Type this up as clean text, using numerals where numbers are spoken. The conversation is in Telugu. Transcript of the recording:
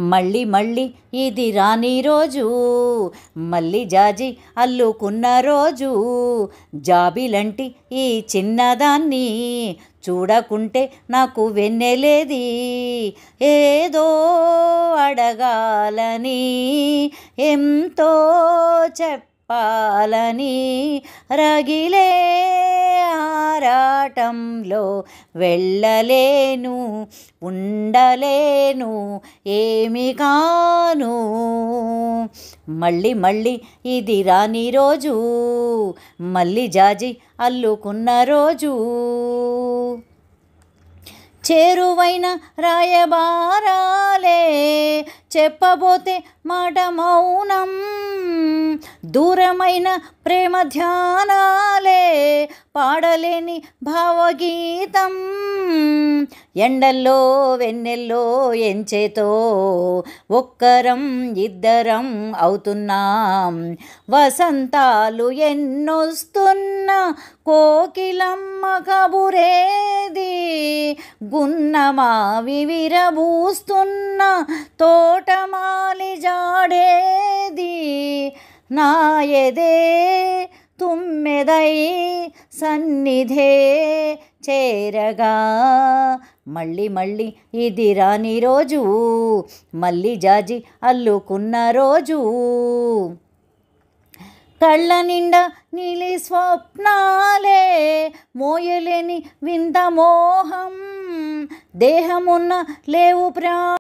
మళ్ళీ మళ్ళీ ఇది రాని రోజు, మళ్ళీ జాజి అల్లుకున్న రోజు. జాబిలంటి ఈ చిన్నదాన్ని చూడకుంటే నాకు వెన్నెలేది. ఏదో అడగాలని, ఎంతో చెప్పాలని రగిలే ఆరాటంలో వెళ్ళలేను, ఉండలేను, ఏమి కాను. మళ్ళీ మళ్ళీ ఇది రాని రోజు, మళ్ళీ జాజి అల్లుకున్న రోజు. చేరువైన రాయబారాలే చెప్పబోతే మాట మౌనం, దూరమైన ప్రేమ ధ్యానాలే పాడలేని భావగీతం. ఎండల్లో వెన్నెల్లో ఎంచేతో ఒక్కరం ఇద్దరం అవుతున్నాం. వసంతాలు ఎన్నొస్తున్నా కోకిలమ్మ కబురేది, గున్నమావి విరబూస్తున్న తోటమాలి జాడేది. నా ఎదే తుమ్మెదై సన్నిధే చేరగా, మళ్ళీ మళ్ళీ ఇది రాని రోజు, మళ్ళీ జాజి అల్లుకున్న రోజు. కళ్ళ నిండా నీలి స్వప్నాలే మోయలేని వింత మోహం, దేహమున్న లేవు